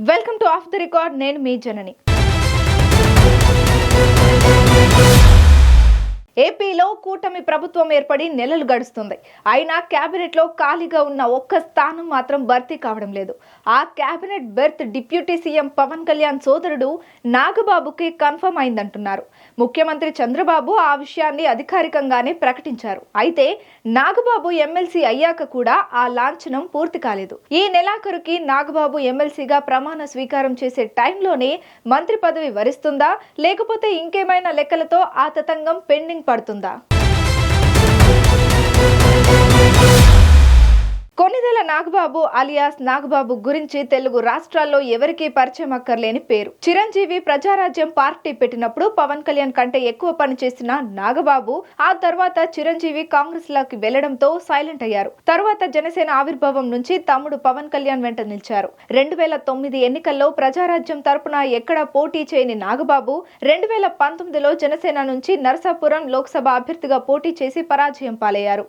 Welcome to of the record. నేను మీ జనని. ఏపీలో కూటమి ప్రభుత్వం ఏర్పడి నెలలు గడుస్తుంది. అయినా కేబినెట్ లో ఖాళీగా ఉన్న ఒక్క స్థానం మాత్రం భర్తీ కావడం లేదు. ఆ cabinet berth deputy CM Pawan Kalyan సోదరుడు నాగబాబుకి కన్ఫర్మ్ అయిందంటున్నారు. ముఖ్యమంత్రి చంద్రబాబు ఆ విషయాన్ని అధికారికంగానే ప్రకటించారు. అయితే నాగబాబు ఎమ్మెల్సీ అయ్యాక కూడా ఆ లాంఛనం పూర్తి కాలేదు. ఈ నెలాఖరుకి నాగబాబు ఎమ్మెల్సీగా ప్రమాణ స్వీకారం చేసే టైంలోనే మంత్రి పదవి వరిస్తుందా, లేకపోతే ఇంకేమైనా లెక్కలతో ఆ తతంగం పెండింగ్ పడుతుందా? కొన్నిదేళ్ల నాగబాబు అలియాస్ నాగబాబు గురించి తెలుగు రాష్ట్రాల్లో ఎవరికీ పరిచయం అక్కర్లేని పేరు. చిరంజీవి ప్రజారాజ్యం పార్టీ పెట్టినప్పుడు పవన్ కళ్యాణ్ కంటే ఎక్కువ పని చేసిన నాగబాబు ఆ తర్వాత చిరంజీవి కాంగ్రెస్ లోకి వెళ్లడంతో సైలెంట్ అయ్యారు. తర్వాత జనసేన ఆవిర్భావం నుంచి తమ్ముడు పవన్ కళ్యాణ్ వెంట నిలిచారు. 2009 ఎన్నికల్లో ప్రజారాజ్యం తరపున ఎక్కడా పోటీ చేయని నాగబాబు 2019లో జనసేన నుంచి నరసాపురం లోక్సభ అభ్యర్థిగా పోటీ చేసి పరాజయం పాలయ్యారు.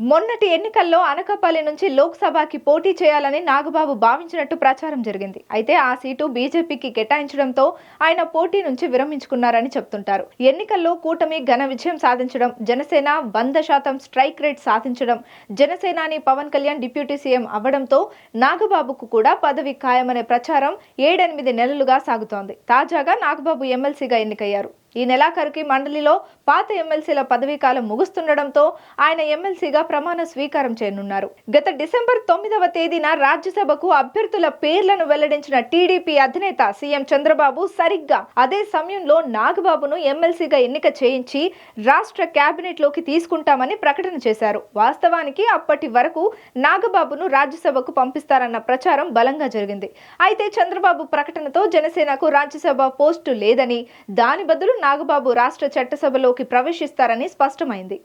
మొన్నటి ఎన్నికల్లో అనకాపల్లి నుంచి లోక్సభకి పోటీ చేయాలని నాగబాబు భావించినట్టు ప్రచారం జరిగింది. అయితే ఆ సీటు బీజేపీకి కేటాయించడంతో ఆయన పోటీ నుంచి విరమించుకున్నారని చెప్తుంటారు. ఎన్నికల్లో కూటమి ఘన విజయం సాధించడం, జనసేన 100% స్ట్రైక్ రేట్ సాధించడం, జనసేనాని పవన్ కళ్యాణ్ డిప్యూటీ సీఎం అవ్వడంతో నాగబాబుకు కూడా పదవి ఖాయమనే ప్రచారం 7-8 నెలలుగా సాగుతోంది. తాజాగా నాగబాబు ఎమ్మెల్సీగా ఎన్నికయ్యారు. ఈ నెలాఖరుకి మండలిలో పాత ఎమ్మెల్సీల పదవీ కాలం ముగుస్తుండటంతో ఆయన ఎమ్మెల్సీగా ప్రమాణ స్వీకారం చేయనున్నారు. గత డిసెంబర్ 9వ తేదీన రాజ్యసభకు అభ్యర్థుల పేర్లను వెల్లడించిన టీడీపీ అధినేత సీఎం చంద్రబాబు సరిగ్గా అదే సమయంలో నాగబాబును ఎమ్మెల్సీగా ఎన్నిక చేయించి రాష్ట్ర కేబినెట్ లోకి తీసుకుంటామని ప్రకటన చేశారు. వాస్తవానికి అప్పటి వరకు నాగబాబును రాజ్యసభకు పంపిస్తారన్న ప్రచారం బలంగా జరిగింది. అయితే చంద్రబాబు ప్రకటనతో జనసేనకు రాజ్యసభ పోస్టు లేదని, దాని బదులు నాగబాబు రాష్ట్ర చట్టసభలోకి ప్రవేశిస్తారని స్పష్టమైంది.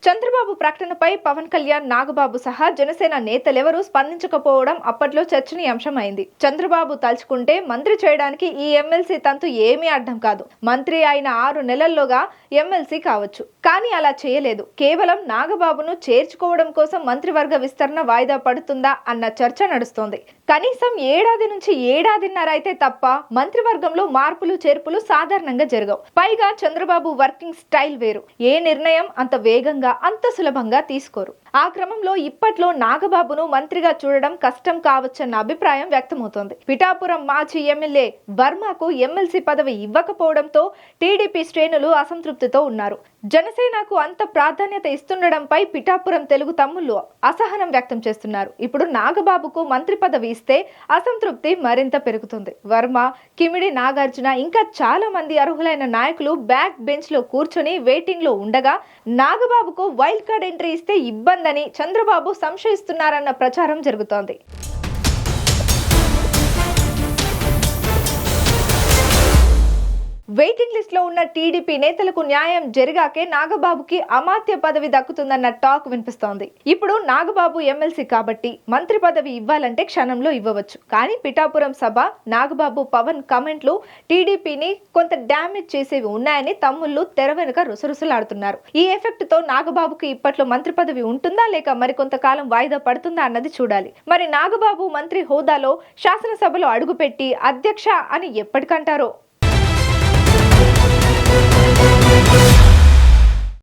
చంద్రబాబు ప్రకటనపై పవన్ కళ్యాణ్, నాగబాబు సహా జనసేన నేతలెవరూ స్పందించకపోవడం అప్పట్లో చర్చనీయాంశమైంది. చంద్రబాబు తలుచుకుంటే మంత్రి చేయడానికి ఈ ఎమ్మెల్సీ తంతు ఏమీ అడ్డం కాదు. మంత్రి అయిన 6 నెలల్లోగా ఎమ్మెల్సీ కావచ్చు. కానీ అలా చేయలేదు. కేవలం నాగబాబును చేర్చుకోవడం కోసం మంత్రివర్గ విస్తరణ వాయిదా పడుతుందా అన్న చర్చ నడుస్తోంది. కనీసం 1 ఏడాది నుంచి 1.5 ఏడాది అయితే తప్ప మంత్రివర్గంలో మార్పులు చేర్పులు సాధారణంగా జరగవు. పైగా చంద్రబాబు వర్కింగ్ స్టైల్ వేరు. ఏ నిర్ణయం అంత వేగంగా, అంత సులభంగా తీసుకోరు. ఆ క్రమంలో ఇప్పట్లో నాగబాబును మంత్రిగా చూడడం కష్టం కావచ్చన్న అభిప్రాయం వ్యక్తమవుతోంది. పిఠాపురం మాజీ ఎమ్మెల్యే వర్మకు ఎమ్మెల్సీ పదవి ఇవ్వకపోవడంతో టీడీపీ శ్రేణులు అసంతృప్తితో ఉన్నారు. జనసేనకు అంత ప్రాధాన్యత ఇస్తుండడంపై పిఠాపురం తెలుగు తమ్ముళ్లు అసహనం వ్యక్తం చేస్తున్నారు. ఇప్పుడు నాగబాబుకు మంత్రి పదవి ఇస్తే అసంతృప్తి మరింత పెరుగుతుంది. వర్మ, కిమిడి నాగార్జున ఇంకా చాలా మంది అర్హులైన నాయకులు బ్యాక్ బెంచ్ లో కూర్చొని వెయిటింగ్ లో ఉండగా నాగబాబుకు వైల్డ్ కార్డ్ ఎంట్రీ ఇస్తే ఇబ్బందని చంద్రబాబు సంశయిస్తున్నారన్న ప్రచారం జరుగుతోంది. వెయిటింగ్ లిస్ట్ లో ఉన్న టీడీపీ నేతలకు న్యాయం జరిగాకే నాగబాబుకి అమాత్య పదవి దక్కుతుందన్న టాక్ వినిపిస్తోంది. ఇప్పుడు నాగబాబు ఎమ్మెల్సీ కాబట్టి మంత్రి పదవి ఇవ్వాలంటే క్షణంలో ఇవ్వవచ్చు. కానీ పిఠాపురం సభ, నాగబాబు పవన్ కామెంట్లు టీడీపీని కొంత డ్యామేజ్ చేసేవి ఉన్నాయని తమ్ముళ్లు తెర వెనుక రుసరుసలాడుతున్నారు. ఈ ఎఫెక్ట్ తో నాగబాబుకి ఇప్పట్లో మంత్రి పదవి ఉంటుందా, లేక మరికొంతకాలం వాయిదా పడుతుందా అన్నది చూడాలి. మరి నాగబాబు మంత్రి హోదాలో శాసనసభలో అడుగుపెట్టి అధ్యక్ష అని ఎప్పటికంటారో.